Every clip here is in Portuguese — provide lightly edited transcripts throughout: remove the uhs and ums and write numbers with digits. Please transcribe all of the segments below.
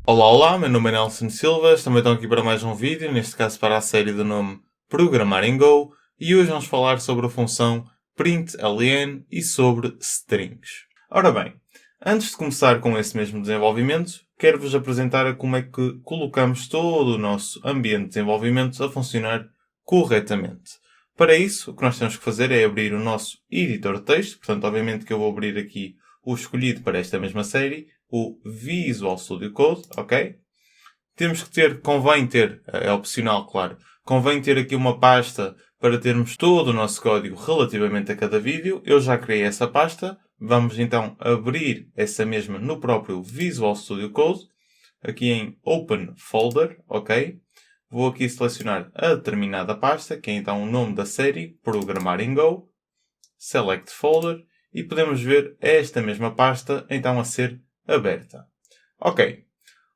Olá, olá, meu nome é Nelson Silva, também estou aqui para mais um vídeo, neste caso para a série do nome Programar em Go, e hoje vamos falar sobre a função println e sobre strings. Ora bem, antes de começar com esse mesmo desenvolvimento, quero-vos apresentar a como é que colocamos todo o nosso ambiente de desenvolvimento a funcionar corretamente. Para isso, o que nós temos que fazer é abrir o nosso editor de texto, portanto, obviamente que eu vou abrir aqui o escolhido para esta mesma série, o Visual Studio Code, ok? Convém ter, é opcional, claro, convém ter aqui uma pasta para termos todo o nosso código relativamente a cada vídeo. Eu já criei essa pasta. Vamos então abrir essa mesma no próprio Visual Studio Code, aqui em Open Folder, ok? Vou aqui selecionar a determinada pasta, que é então o nome da série, Programar em Go, Select Folder, e podemos ver esta mesma pasta então a ser aberta. Ok.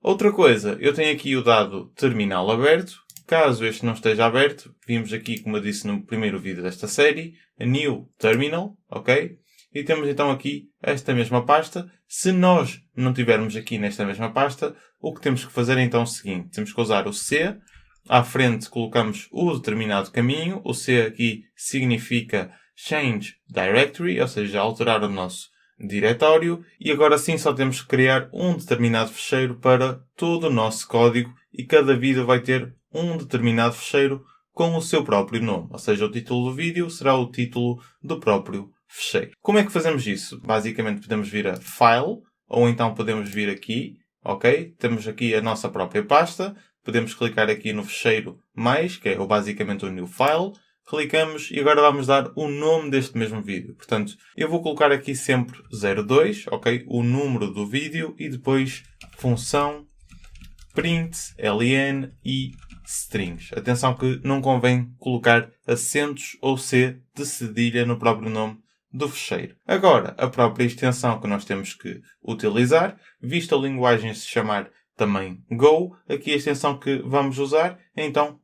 Outra coisa, eu tenho aqui o dado terminal aberto. Caso este não esteja aberto, vimos aqui, como eu disse no primeiro vídeo desta série, a New Terminal, ok? E temos então aqui esta mesma pasta. Se nós não tivermos aqui nesta mesma pasta, o que temos que fazer é então o seguinte. Temos que usar o C. À frente colocamos o determinado caminho. O C aqui significa Change Directory, ou seja, alterar o nosso diretório, e agora sim só temos que criar um determinado fecheiro para todo o nosso código e cada vídeo vai ter um determinado fecheiro com o seu próprio nome, ou seja, o título do vídeo será o título do próprio fecheiro. Como é que fazemos isso? Basicamente podemos vir a File, ou então podemos vir aqui, ok? Temos aqui a nossa própria pasta, podemos clicar aqui no fecheiro mais, que é basicamente o New File, clicamos e agora vamos dar o nome deste mesmo vídeo. Portanto, eu vou colocar aqui sempre 02, ok? O número do vídeo e depois função println e strings. Atenção que não convém colocar acentos ou C de cedilha no próprio nome do fecheiro. Agora, a própria extensão que nós temos que utilizar, visto a linguagem se chamar também Go, aqui a extensão que vamos usar é então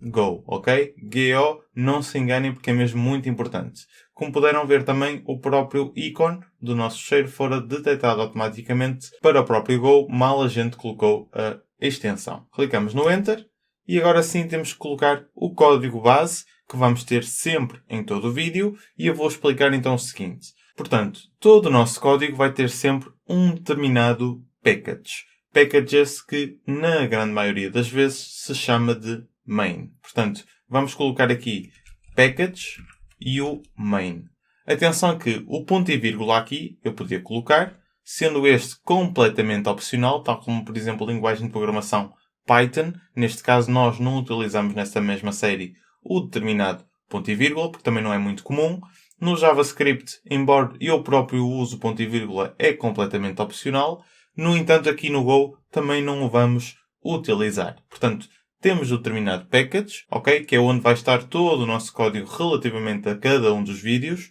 .go, ok? Go, não se enganem porque é mesmo muito importante. Como puderam ver também, o próprio ícone do nosso fecheiro fora detectado automaticamente para o próprio Go, mal a gente colocou a extensão. Clicamos no Enter e agora sim temos que colocar o código base que vamos ter sempre em todo o vídeo e eu vou explicar então o seguinte. Portanto, todo o nosso código vai ter sempre um determinado package. Packages que, na grande maioria das vezes, se chama de main. Portanto, vamos colocar aqui package e o main. Atenção que o ponto e vírgula aqui eu podia colocar, sendo este completamente opcional, tal como, por exemplo, a linguagem de programação Python. Neste caso, nós não utilizamos nesta mesma série o determinado ponto e vírgula, porque também não é muito comum. No JavaScript, embora eu próprio use o ponto e vírgula, é completamente opcional. No entanto, aqui no Go também não o vamos utilizar. Portanto, temos o determinado package, ok? Que é onde vai estar todo o nosso código relativamente a cada um dos vídeos.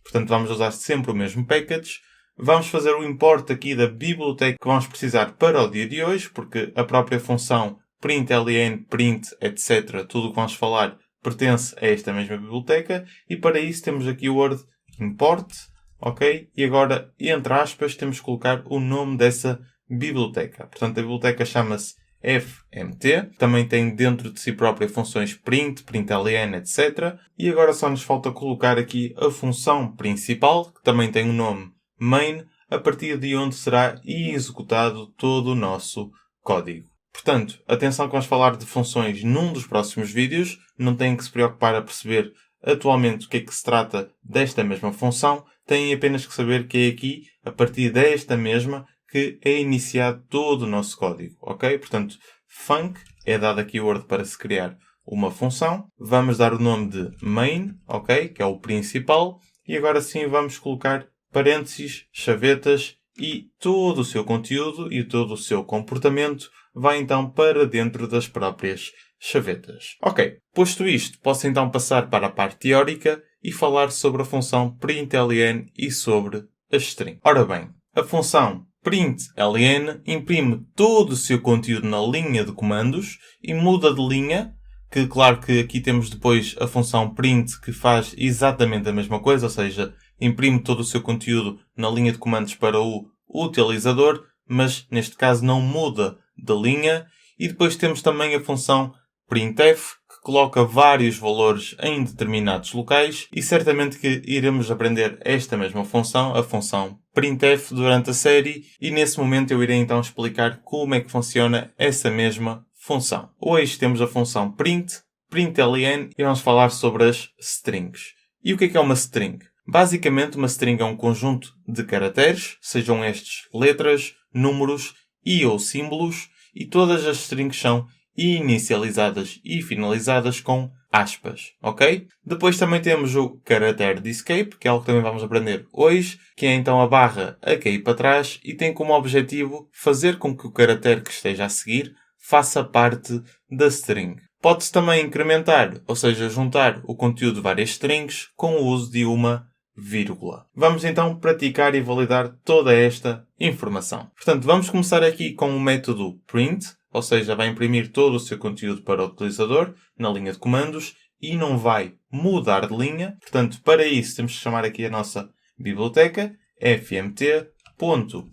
Portanto, vamos usar sempre o mesmo package. Vamos fazer o import aqui da biblioteca que vamos precisar para o dia de hoje, porque a própria função println, print, etc., tudo o que vamos falar pertence a esta mesma biblioteca. E para isso temos aqui o word import, ok? E agora, entre aspas, temos que colocar o nome dessa biblioteca. Portanto, a biblioteca chama-se FMT, também tem dentro de si própria funções print, println, etc. E agora só nos falta colocar aqui a função principal, que também tem o nome main, a partir de onde será executado todo o nosso código. Portanto, atenção que vamos falar de funções num dos próximos vídeos, não têm que se preocupar a perceber atualmente o que é que se trata desta mesma função, têm apenas que saber que é aqui, a partir desta mesma, que é iniciado todo o nosso código, ok? Portanto, func é dado a keyword para se criar uma função. Vamos dar o nome de main, ok? Que é o principal. E agora sim vamos colocar parênteses, chavetas e todo o seu conteúdo e todo o seu comportamento vai então para dentro das próprias chavetas. Ok, posto isto, posso então passar para a parte teórica e falar sobre a função println e sobre a string. Ora bem, a função println imprime todo o seu conteúdo na linha de comandos e muda de linha, que claro que aqui temos depois a função print que faz exatamente a mesma coisa, ou seja, imprime todo o seu conteúdo na linha de comandos para o utilizador, mas neste caso não muda de linha. E depois temos também a função printf, que coloca vários valores em determinados locais, e certamente que iremos aprender esta mesma função, a função printf, durante a série, e nesse momento eu irei então explicar como é que funciona essa mesma função. Hoje temos a função print, println, e vamos falar sobre as strings. E o que é uma string? Basicamente, uma string é um conjunto de caracteres, sejam estes letras, números e ou símbolos, e todas as strings são inicializadas e finalizadas com aspas, ok? Depois também temos o caractere de escape, que é algo que também vamos aprender hoje, que é então a barra a cair para trás e tem como objetivo fazer com que o caractere que esteja a seguir faça parte da string. Pode-se também incrementar, ou seja, juntar o conteúdo de várias strings com o uso de uma vírgula. Vamos então praticar e validar toda esta informação. Portanto, vamos começar aqui com o método print, ou seja, vai imprimir todo o seu conteúdo para o utilizador na linha de comandos e não vai mudar de linha. Portanto, para isso temos que chamar aqui a nossa biblioteca fmt.print,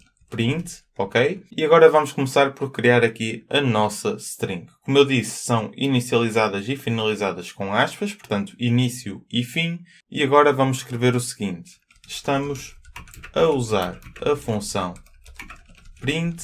ok? E agora vamos começar por criar aqui a nossa string. Como eu disse, são inicializadas e finalizadas com aspas, portanto, início e fim. E agora vamos escrever o seguinte. Estamos a usar a função print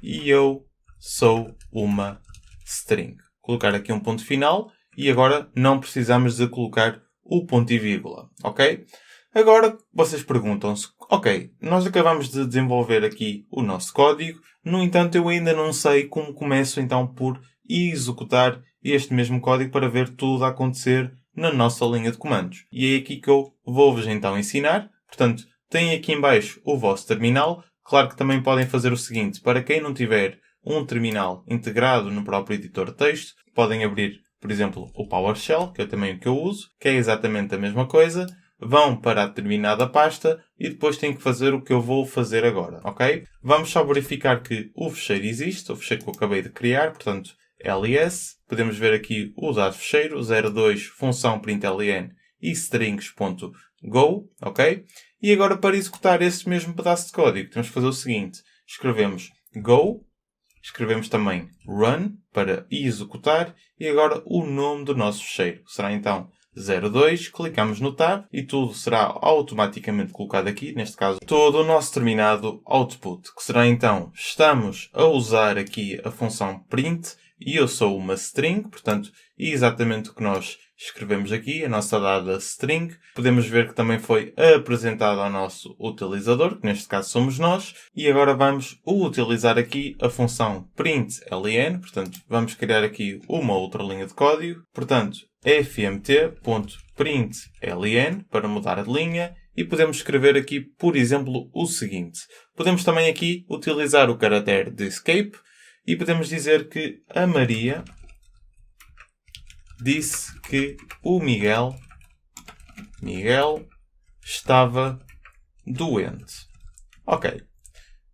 e eu sou uma string. Colocar aqui um ponto final e agora não precisamos de colocar o ponto e vírgula, ok? Agora vocês perguntam-se, ok, nós acabamos de desenvolver aqui o nosso código, no entanto eu ainda não sei como começo então por executar este mesmo código para ver tudo a acontecer na nossa linha de comandos. E é aqui que eu vou-vos então ensinar. Portanto, tem aqui em baixo o vosso terminal. Claro que também podem fazer o seguinte, para quem não tiver um terminal integrado no próprio editor de texto, podem abrir, por exemplo, o PowerShell, que é também o que eu uso, que é exatamente a mesma coisa. Vão para a determinada pasta e depois têm que fazer o que eu vou fazer agora, ok? Vamos só verificar que o fecheiro existe, o fecheiro que eu acabei de criar, portanto, ls. Podemos ver aqui o dado fecheiro, 02 função println e strings.go, ok? E agora para executar este mesmo pedaço de código, temos que fazer o seguinte. Escrevemos go, escrevemos também run para executar e agora o nome do nosso fecheiro. Será então 02, clicamos no tab e tudo será automaticamente colocado aqui, neste caso todo o nosso determinado output, que será então, estamos a usar aqui a função print e eu sou uma string, portanto, exatamente o que nós escrevemos aqui, a nossa dada string. Podemos ver que também foi apresentado ao nosso utilizador, que neste caso somos nós, e agora vamos utilizar aqui a função println, portanto, vamos criar aqui uma outra linha de código, portanto, fmt.println para mudar de linha e podemos escrever aqui, por exemplo, o seguinte. Podemos também aqui utilizar o caractere de escape e podemos dizer que a Maria disse que o Miguel estava doente. Ok.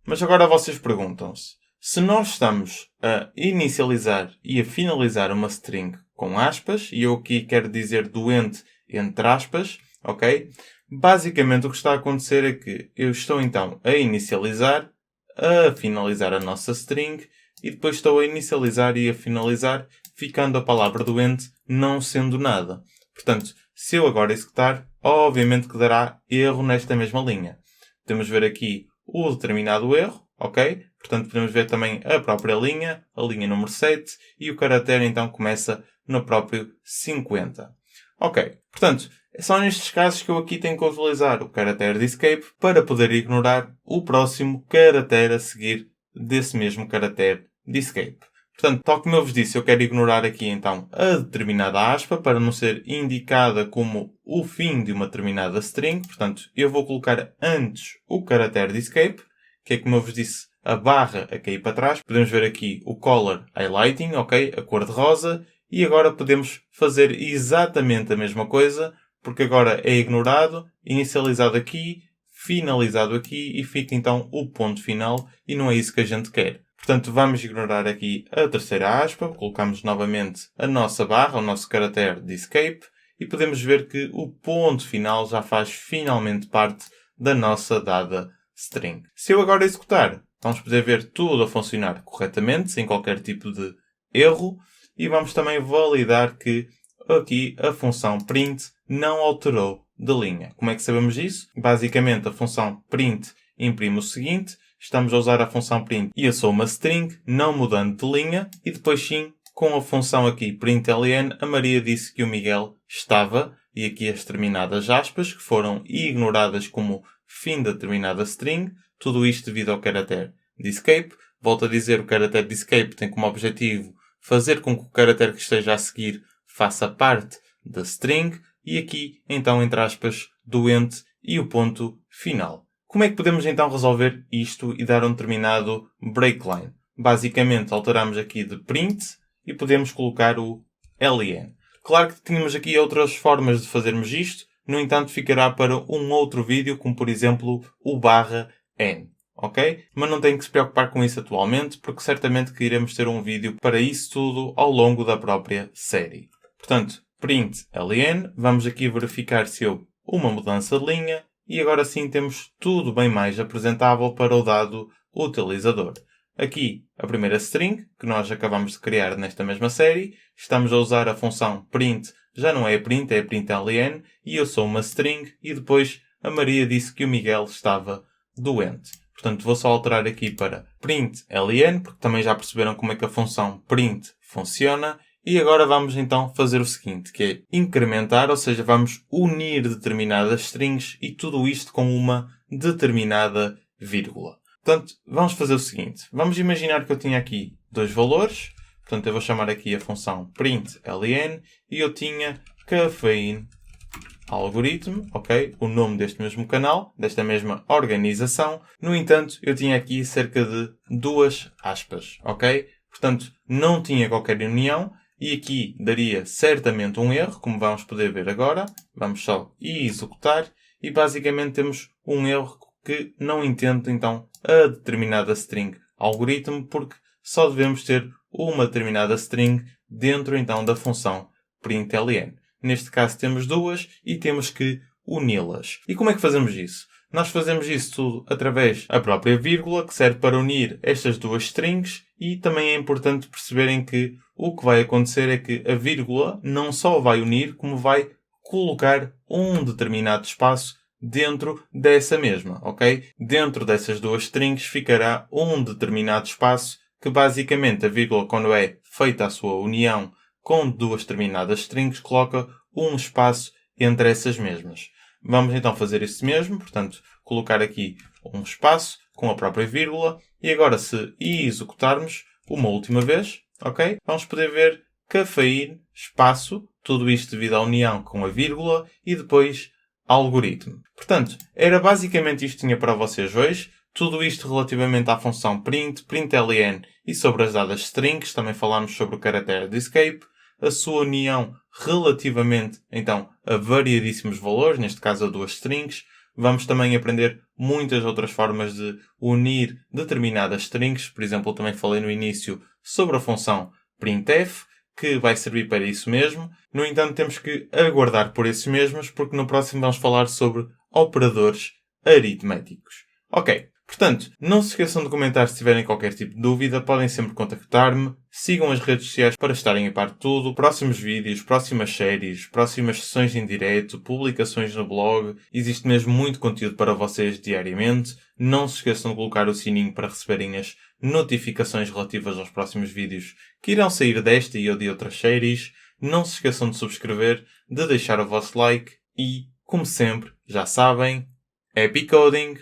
Mas agora vocês perguntam-se, se nós estamos a inicializar e a finalizar uma string com aspas, e eu aqui quero dizer doente entre aspas, ok? Basicamente o que está a acontecer é que eu estou então a inicializar, a finalizar a nossa string, e depois estou a inicializar e a finalizar, ficando a palavra doente não sendo nada. Portanto, se eu agora executar, obviamente que dará erro nesta mesma linha. Podemos ver aqui o determinado erro, ok? Portanto, podemos ver também a própria linha, a linha número 7, e o caractere então começa no próprio 50. Ok, portanto, são nestes casos que eu aqui tenho que utilizar o caractere de escape para poder ignorar o próximo caractere a seguir desse mesmo caractere de escape. Portanto, tal como eu vos disse, eu quero ignorar aqui então a determinada aspa para não ser indicada como o fim de uma determinada string. Portanto, eu vou colocar antes o caractere de escape, que é como eu vos disse, a barra a cair para trás. Podemos ver aqui o color highlighting, ok? A cor de rosa. E agora podemos fazer exatamente a mesma coisa, porque agora é ignorado, inicializado aqui, finalizado aqui e fica então o ponto final e não é isso que a gente quer. Portanto, vamos ignorar aqui a terceira aspa, colocamos novamente a nossa barra, o nosso caractere de escape e podemos ver que o ponto final já faz finalmente parte da nossa dada string. Se eu agora executar, vamos poder ver tudo a funcionar corretamente, sem qualquer tipo de erro. E vamos também validar que aqui a função print não alterou de linha. Como é que sabemos isso? Basicamente, a função print imprime o seguinte. Estamos a usar a função print e eu sou uma string, não mudando de linha. E depois sim, com a função aqui println, a Maria disse que o Miguel estava, e aqui as terminadas aspas, que foram ignoradas como fim da determinada string. Tudo isto devido ao caractere de escape. Volto a dizer, o caractere de escape tem como objetivo fazer com que o caractere que esteja a seguir faça parte da string. E aqui, então, entre aspas, doente e o ponto final. Como é que podemos então resolver isto e dar um determinado breakline? Basicamente, alteramos aqui de print e podemos colocar o len. Claro que tínhamos aqui outras formas de fazermos isto. No entanto, ficará para um outro vídeo, como por exemplo o /n. Ok? Mas não tem que se preocupar com isso atualmente, porque certamente que iremos ter um vídeo para isso tudo ao longo da própria série. Portanto, print len, vamos aqui verificar se houve uma mudança de linha e agora sim temos tudo bem mais apresentável para o dado utilizador. Aqui a primeira string, que nós acabamos de criar nesta mesma série, estamos a usar a função print, já não é print, é println, e eu sou uma string, e depois a Maria disse que o Miguel estava doente. Portanto, vou só alterar aqui para println, porque também já perceberam como é que a função print funciona. E agora vamos então fazer o seguinte, que é incrementar, ou seja, vamos unir determinadas strings e tudo isto com uma determinada vírgula. Portanto, vamos fazer o seguinte. Vamos imaginar que eu tinha aqui dois valores. Portanto, eu vou chamar aqui a função println e eu tinha cafeína algoritmo, ok? O nome deste mesmo canal, desta mesma organização. No entanto, eu tinha aqui cerca de 2 aspas, ok? Portanto, não tinha qualquer união e aqui daria certamente um erro, como vamos poder ver agora. Vamos só executar e basicamente temos um erro que não entende então a determinada string algoritmo, porque só devemos ter uma determinada string dentro então da função println. Neste caso temos duas e temos que uni-las. E como é que fazemos isso? Nós fazemos isso tudo através da própria vírgula, que serve para unir estas duas strings, e também é importante perceberem que o que vai acontecer é que a vírgula não só vai unir, como vai colocar um determinado espaço dentro dessa mesma, ok? Dentro dessas duas strings ficará um determinado espaço que basicamente a vírgula, quando é feita a sua união com duas determinadas strings, coloca um espaço entre essas mesmas. Vamos então fazer isso mesmo, portanto, colocar aqui um espaço com a própria vírgula e agora se executarmos uma última vez, ok? Vamos poder ver cafeína, espaço, tudo isto devido à união com a vírgula e depois algoritmo. Portanto, era basicamente isto que tinha para vocês hoje. Tudo isto relativamente à função print, println e sobre as dadas strings. Também falámos sobre o caractere de escape, a sua união relativamente, então, a variadíssimos valores, neste caso a duas strings. Vamos também aprender muitas outras formas de unir determinadas strings. Por exemplo, eu também falei no início sobre a função printf, que vai servir para isso mesmo. No entanto, temos que aguardar por esses mesmos, porque no próximo vamos falar sobre operadores aritméticos. Ok. Portanto, não se esqueçam de comentar se tiverem qualquer tipo de dúvida, podem sempre contactar-me, sigam as redes sociais para estarem a par de tudo, próximos vídeos, próximas séries, próximas sessões em direto, publicações no blog, existe mesmo muito conteúdo para vocês diariamente. Não se esqueçam de colocar o sininho para receberem as notificações relativas aos próximos vídeos que irão sair desta e ou de outras séries. Não se esqueçam de subscrever, de deixar o vosso like e, como sempre, já sabem, Happy Coding!